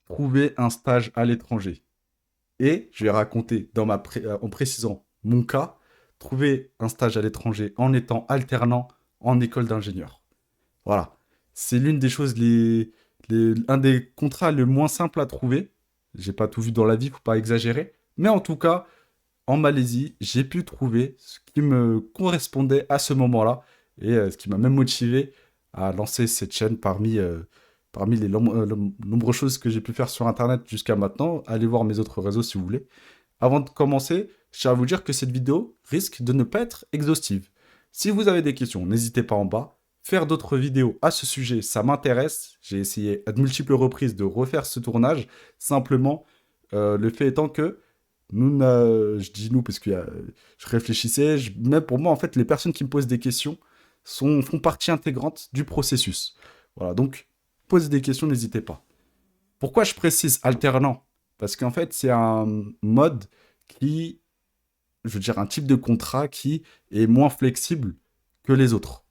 trouver un stage à l'étranger. Et je vais raconter en précisant mon cas, trouver un stage à l'étranger en étant alternant en école d'ingénieur. Voilà. C'est l'une des choses, un des contrats le moins simple à trouver. J'ai pas tout vu dans la vie, faut pas exagérer. Mais en tout cas, en Malaisie, j'ai pu trouver ce qui me correspondait à ce moment-là et ce qui m'a même motivé à lancer cette chaîne parmi les nombreuses choses que j'ai pu faire sur Internet jusqu'à maintenant. Allez voir mes autres réseaux si vous voulez. Avant de commencer, je tiens à vous dire que cette vidéo risque de ne pas être exhaustive. Si vous avez des questions, n'hésitez pas en bas. Faire d'autres vidéos à ce sujet, ça m'intéresse. J'ai essayé à de multiples reprises de refaire ce tournage. Simplement, le fait étant que je dis nous parce que je réfléchissais, même pour moi, en fait, les personnes qui me posent des questions font partie intégrante du processus. Voilà, donc, posez des questions, n'hésitez pas. Pourquoi je précise alternant? Parce qu'en fait, c'est un mode qui, je veux dire, un type de contrat qui est moins flexible que les autres.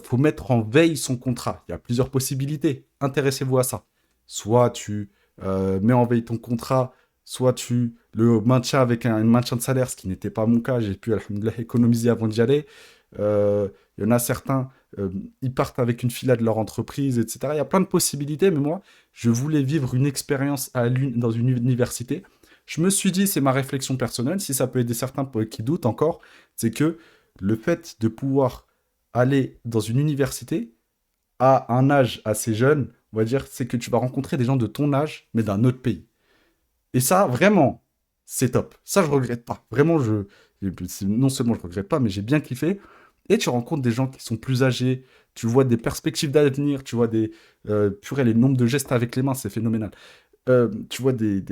Faut mettre en veille son contrat. Il y a plusieurs possibilités. Intéressez-vous à ça. Soit tu mets en veille ton contrat, soit tu le maintiens avec un maintien de salaire, ce qui n'était pas mon cas. J'ai pu, alhamdoulilah, économiser avant d'y aller. Il y en a certains, ils partent avec une filiale de leur entreprise, etc. Il y a plein de possibilités, mais moi, je voulais vivre une expérience dans une université. Je me suis dit, c'est ma réflexion personnelle, si ça peut aider certains qui doutent encore, c'est que le fait de pouvoir aller dans une université à un âge assez jeune, on va dire, c'est que tu vas rencontrer des gens de ton âge, mais d'un autre pays. Et ça, vraiment, c'est top. Ça, je regrette pas. Vraiment, non seulement je regrette pas, mais j'ai bien kiffé. Et tu rencontres des gens qui sont plus âgés, tu vois des perspectives d'avenir, tu vois purée, les nombres de gestes avec les mains, c'est phénoménal. Tu vois des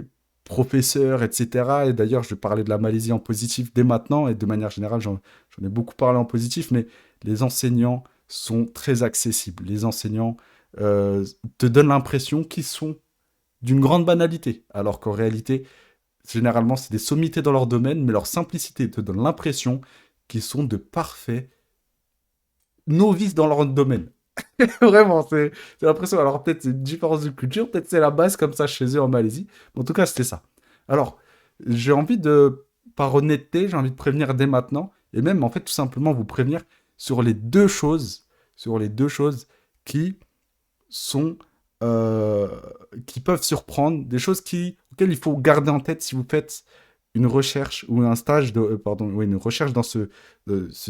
professeurs, etc. Et d'ailleurs, je vais parler de la Malaisie en positif dès maintenant, et de manière générale, j'en ai beaucoup parlé en positif, mais les enseignants sont très accessibles. Les enseignants te donnent l'impression qu'ils sont d'une grande banalité, alors qu'en réalité, généralement, c'est des sommités dans leur domaine, mais leur simplicité te donne l'impression qu'ils sont de parfaits novices dans leur domaine. Vraiment, c'est l'impression. Alors, peut-être c'est une différence de culture, peut-être c'est la base comme ça chez eux en Malaisie. Mais en tout cas, c'était ça. Alors, par honnêteté, j'ai envie de prévenir dès maintenant, et même en fait, tout simplement vous prévenir sur sur les deux choses qui sont, euh, qui peuvent surprendre, des choses auxquelles il faut garder en tête si vous faites une recherche ou un stage pardon, oui, une recherche dans ce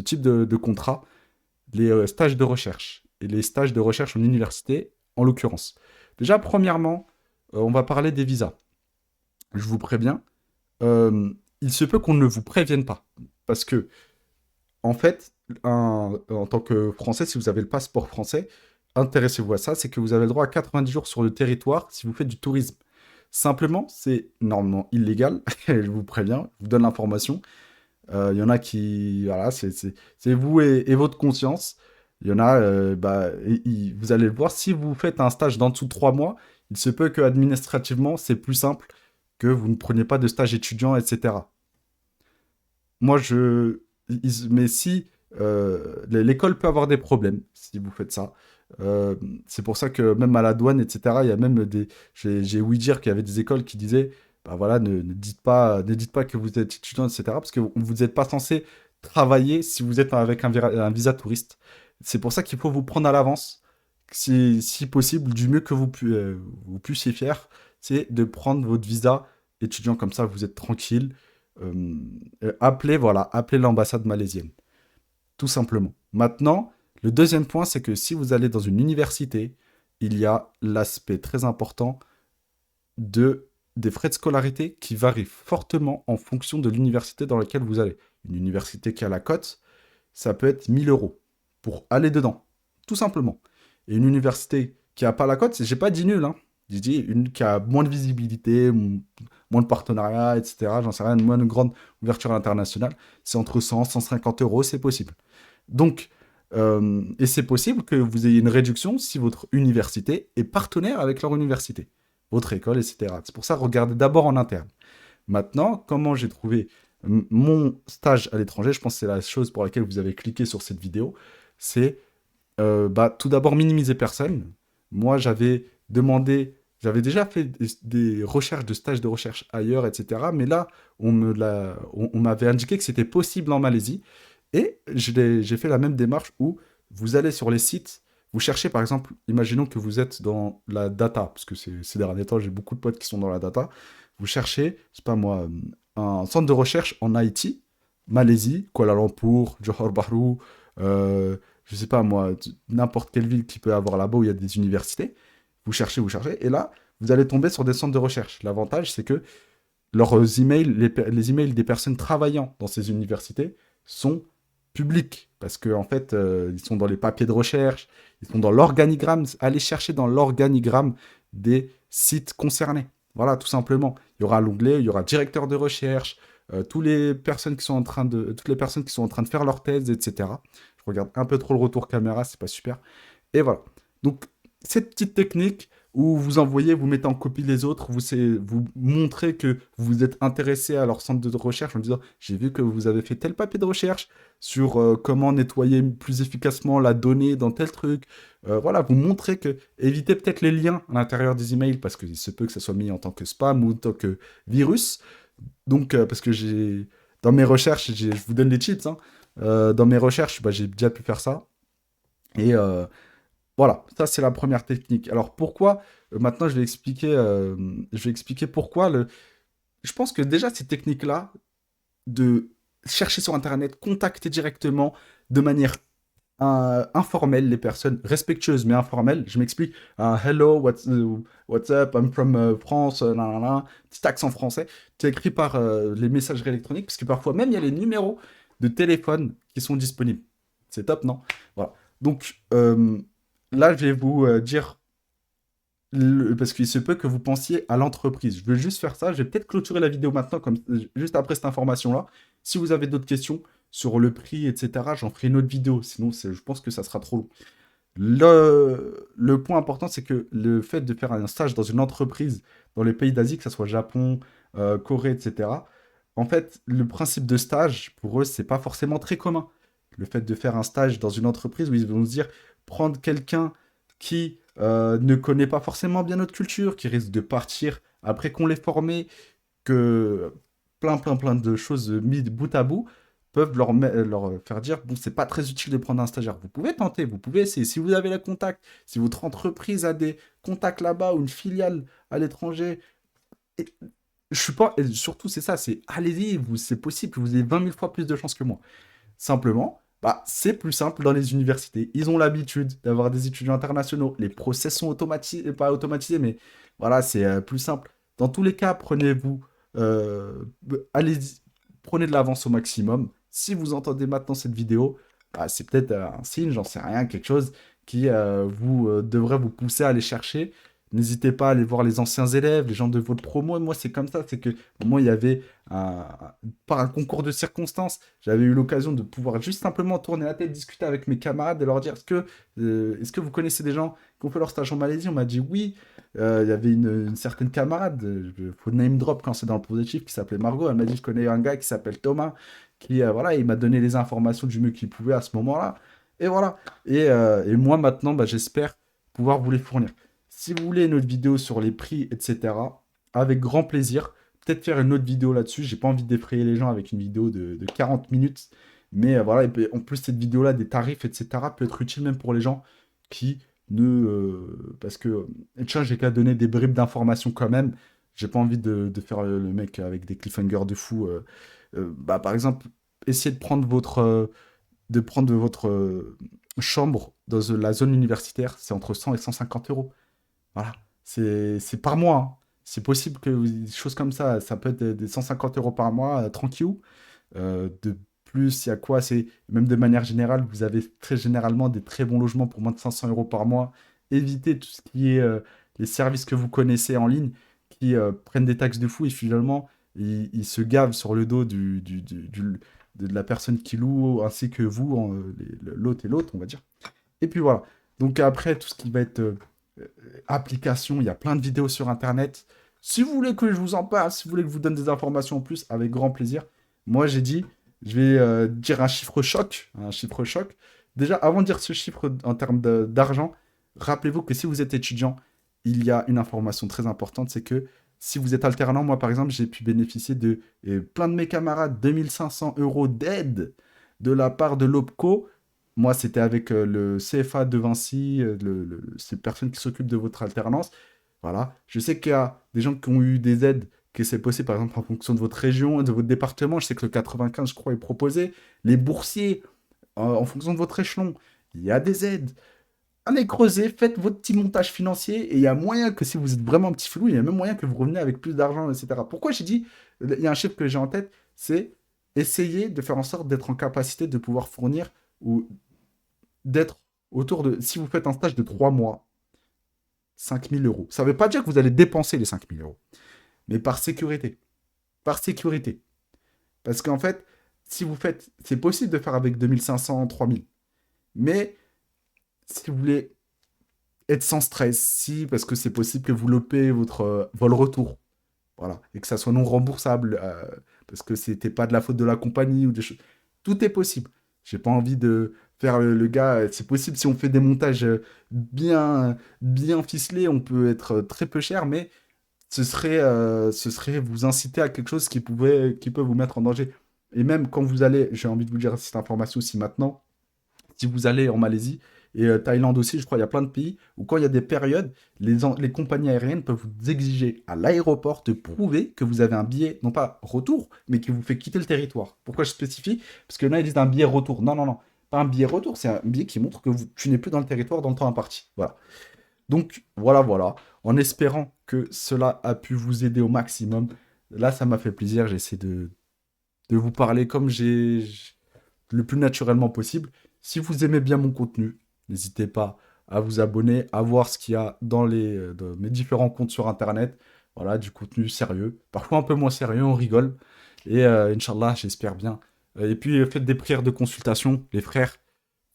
type de contrat, les stages de recherche et les stages de recherche en université, en l'occurrence. Déjà, premièrement, on va parler des visas. Je vous préviens, il se peut qu'on ne vous prévienne pas. Parce que, en fait, en tant que Français, si vous avez le passeport français, intéressez-vous à ça, c'est que vous avez le droit à 90 jours sur le territoire si vous faites du tourisme. Simplement, c'est normalement illégal, je vous préviens, je vous donne l'information. Il y en a qui, voilà, c'est vous et votre conscience. Il y en a, vous allez le voir, si vous faites un stage d'en dessous de 3 mois, il se peut que administrativement, c'est plus simple que vous ne preniez pas de stage étudiant, etc. Moi, mais si l'école peut avoir des problèmes si vous faites ça. C'est pour ça que même à la douane, etc., il y a même j'ai ouï dire qu'il y avait des écoles qui disaient, bah voilà, ne dites pas que vous êtes étudiant, etc., parce que vous n'êtes pas censé travailler si vous êtes avec un visa touriste. C'est pour ça qu'il faut vous prendre à l'avance, si possible, du mieux que vous puissiez faire, c'est de prendre votre visa étudiant comme ça, vous êtes tranquille. Euh, appelez l'ambassade malaisienne, tout simplement. Maintenant, le deuxième point, c'est que si vous allez dans une université, il y a l'aspect très important des frais de scolarité qui varient fortement en fonction de l'université dans laquelle vous allez. Une université qui a la cote, ça peut être 1 000 € pour aller dedans, tout simplement. Et une université qui n'a pas la cote, j'ai pas dit nul, hein. J'ai dit une qui a moins de visibilité, moins de partenariats, etc. J'en sais rien, moins de grande ouverture à l'international. C'est entre 100 et 150 euros, c'est possible. Donc, et c'est possible que vous ayez une réduction si votre université est partenaire avec leur université, votre école, etc. C'est pour ça, regardez d'abord en interne. Maintenant, comment j'ai trouvé mon stage à l'étranger, je pense que c'est la chose pour laquelle vous avez cliqué sur cette vidéo, c'est tout d'abord minimiser personne. Moi, j'avais demandé J'avais déjà fait des recherches de stages de recherche ailleurs, etc. Mais là, on m'avait indiqué que c'était possible en Malaisie. Et j'ai fait la même démarche où vous allez sur les sites, vous cherchez par exemple, imaginons que vous êtes dans la data, parce que ces derniers temps, j'ai beaucoup de potes qui sont dans la data. Vous cherchez, je sais pas moi, un centre de recherche en Haïti, Malaisie, Kuala Lumpur, Johor Bahru, je sais pas moi, n'importe quelle ville qui peut avoir là-bas où il y a des universités. Vous cherchez, et là, vous allez tomber sur des centres de recherche. L'avantage, c'est que leurs emails, les emails des personnes travaillant dans ces universités sont publics, parce qu'en en fait, ils sont dans les papiers de recherche, ils sont dans l'organigramme. Allez chercher dans l'organigramme des sites concernés. Voilà, tout simplement. Il y aura l'onglet, il y aura directeur de recherche, toutes les personnes qui sont en train de faire leur thèse, etc. Je regarde un peu trop le retour caméra, c'est pas super. Et voilà. Donc, cette petite technique où vous envoyez, vous mettez en copie les autres, vous montrez que vous êtes intéressé à leur centre de recherche en disant, j'ai vu que vous avez fait tel papier de recherche sur comment nettoyer plus efficacement la donnée dans tel truc. Voilà, vous montrez que, évitez peut-être les liens à l'intérieur des emails parce qu'il se peut que ça soit mis en tant que spam ou en tant que virus. Donc, parce que dans mes recherches, je vous donne les chips, hein. Dans mes recherches, bah, j'ai déjà pu faire ça. Et voilà, ça c'est la première technique. Alors pourquoi, maintenant je vais expliquer pourquoi je pense que déjà ces techniques-là, de chercher sur Internet, contacter directement de manière informelle les personnes, respectueuses mais informelles, je m'explique, hello, what's up, I'm from France, nanana, petit accent français, c'est écrit par les messageries électroniques, parce que parfois même il y a les numéros de téléphone qui sont disponibles. C'est top, non? Voilà. Donc, là, je vais vous dire, parce qu'il se peut que vous pensiez à l'entreprise. Je veux juste faire ça. Je vais peut-être clôturer la vidéo maintenant, comme, juste après cette information-là. Si vous avez d'autres questions sur le prix, etc., j'en ferai une autre vidéo. Sinon, je pense que ça sera trop long. Le point important, c'est que le fait de faire un stage dans une entreprise dans les pays d'Asie, que ce soit Japon, Corée, etc., en fait, le principe de stage, pour eux, c'est pas forcément très commun. Le fait de faire un stage dans une entreprise où ils vont se dire, prendre quelqu'un qui ne connaît pas forcément bien notre culture, qui risque de partir après qu'on l'ait formé, que plein de choses mises bout à bout peuvent leur faire dire, bon, c'est pas très utile de prendre un stagiaire. Vous pouvez tenter, vous pouvez essayer. Si vous avez la contact, si votre entreprise a des contacts là-bas ou une filiale à l'étranger, et je suis pas, et surtout c'est ça, c'est allez-y, c'est possible, vous avez 20 000 fois plus de chances que moi. Simplement, bah, c'est plus simple dans les universités. Ils ont l'habitude d'avoir des étudiants internationaux. Les process sont automatisés, pas automatisés, mais voilà, c'est plus simple. Dans tous les cas, euh, allez-y, prenez de l'avance au maximum. Si vous entendez maintenant cette vidéo, bah, c'est peut-être un signe, j'en sais rien, quelque chose qui devrait vous pousser à aller chercher. N'hésitez pas à aller voir les anciens élèves, les gens de votre promo. Et moi, c'est comme ça, c'est que moi, il y avait par un concours de circonstances, j'avais eu l'occasion de pouvoir juste simplement tourner la tête, discuter avec mes camarades et leur dire est-ce que vous connaissez des gens qui ont fait leur stage en Malaisie? On m'a dit oui. Il y avait une certaine camarade, il faut name drop quand c'est dans le positif, qui s'appelait Margot. Elle m'a dit je connais un gars qui s'appelle Thomas, qui voilà, il m'a donné les informations du mieux qu'il pouvait à ce moment-là. Et voilà. Et moi maintenant, bah, j'espère pouvoir vous les fournir. Si vous voulez une autre vidéo sur les prix, etc., avec grand plaisir peut-être faire une autre vidéo là-dessus. J'ai pas envie d'effrayer les gens avec une vidéo de 40 minutes. Mais voilà, et puis, en plus, cette vidéo-là, des tarifs, etc., peut être utile même pour les gens qui parce que, tiens, j'ai qu'à donner des bribes d'informations quand même. J'ai pas envie de faire le mec avec des cliffhangers de fou. Bah, par exemple, essayez de prendre votre chambre dans la zone universitaire. C'est entre 100 et 150 euros. Voilà, c'est par mois, hein. C'est possible que des choses comme ça peut être des 150 euros par mois, tranquille. De plus, il y a quoi? C'est même de manière générale, vous avez très généralement des très bons logements pour moins de 500 euros par mois. Évitez tout ce qui est les services que vous connaissez en ligne qui prennent des taxes de fou et finalement ils se gavent sur le dos de la personne qui loue ainsi que vous, l'hôte et l'autre, on va dire. Et puis voilà. Donc après, tout ce qui va être application, il y a plein de vidéos sur Internet. Si vous voulez que je vous en parle, si vous voulez que je vous donne des informations en plus, avec grand plaisir. Moi, j'ai dit, je vais dire un chiffre choc. Un chiffre choc. Déjà, avant de dire ce chiffre en termes d'argent, rappelez-vous que si vous êtes étudiant, il y a une information très importante, c'est que si vous êtes alternant, moi par exemple, j'ai pu bénéficier de plein de mes camarades, 2500 euros d'aide de la part de l'OPCO. Moi, c'était avec le CFA de Vinci, ces personnes qui s'occupent de votre alternance. Voilà. Je sais qu'il y a des gens qui ont eu des aides, que c'est possible, par exemple, en fonction de votre région et de votre département. Je sais que le 95, je crois, est proposé. Les boursiers, en fonction de votre échelon, il y a des aides. Allez creuser, faites votre petit montage financier et il y a moyen que si vous êtes vraiment un petit flou, il y a même moyen que vous reveniez avec plus d'argent, etc. Pourquoi j'ai dit, il y a un chiffre que j'ai en tête, c'est essayer de faire en sorte d'être en capacité de pouvoir fournir ou d'être autour de, si vous faites un stage de 3 mois, 5 000 euros. Ça ne veut pas dire que vous allez dépenser les 5 000 euros, mais par sécurité. Par sécurité. Parce qu'en fait, si vous faites, c'est possible de faire avec 2500, 3000. Mais si vous voulez être sans stress, si, parce que c'est possible que vous lopez votre vol retour, voilà, et que ça soit non remboursable, parce que c'était pas de la faute de la compagnie ou des choses. Tout est possible. J'ai pas envie de faire le gars. C'est possible si on fait des montages bien ficelés, on peut être très peu cher, mais ce serait vous inciter à quelque chose qui peut vous mettre en danger. Et même quand vous allez, j'ai envie de vous dire cette information aussi maintenant, si vous allez en Malaisie et Thaïlande aussi, je crois, il y a plein de pays où quand il y a des périodes, les compagnies aériennes peuvent vous exiger à l'aéroport de prouver que vous avez un billet, non pas retour, mais qui vous fait quitter le territoire. Pourquoi je spécifie? Parce que là, ils disent un billet retour. Non, non, non. Pas un billet retour, c'est un billet qui montre que tu n'es plus dans le territoire dans le temps imparti. Voilà. Donc, voilà, voilà. En espérant que cela a pu vous aider au maximum. Là, ça m'a fait plaisir. J'essaie de vous parler comme le plus naturellement possible. Si vous aimez bien mon contenu, n'hésitez pas à vous abonner, à voir ce qu'il y a dans mes différents comptes sur Internet. Voilà, du contenu sérieux, parfois un peu moins sérieux, on rigole. Et Inch'Allah, j'espère bien. Et puis, faites des prières de consultation, les frères.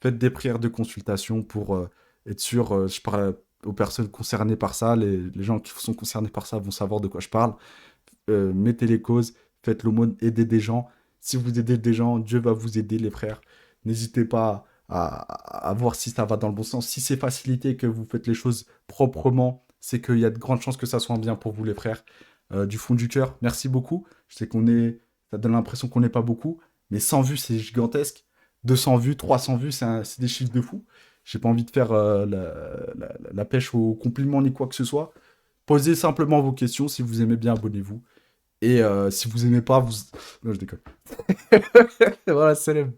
Faites des prières de consultation pour être sûr. Je parle aux personnes concernées par ça. Les gens qui sont concernés par ça vont savoir de quoi je parle. Mettez les causes, faites l'aumône, aidez des gens. Si vous aidez des gens, Dieu va vous aider, les frères. N'hésitez pas à voir si ça va dans le bon sens. Si c'est facilité que vous faites les choses proprement, c'est qu'il y a de grandes chances que ça soit bien pour vous, les frères. Du fond du cœur, merci beaucoup. Je sais ça donne l'impression qu'on n'est pas beaucoup, mais 100 vues, c'est gigantesque. 200 vues, 300 vues, c'est des chiffres de fou. J'ai pas envie de faire la pêche au compliment ni quoi que ce soit. Posez simplement vos questions. Si vous aimez bien, abonnez-vous. Et si vous aimez pas, vous... Non, je déconne. Voilà, salam.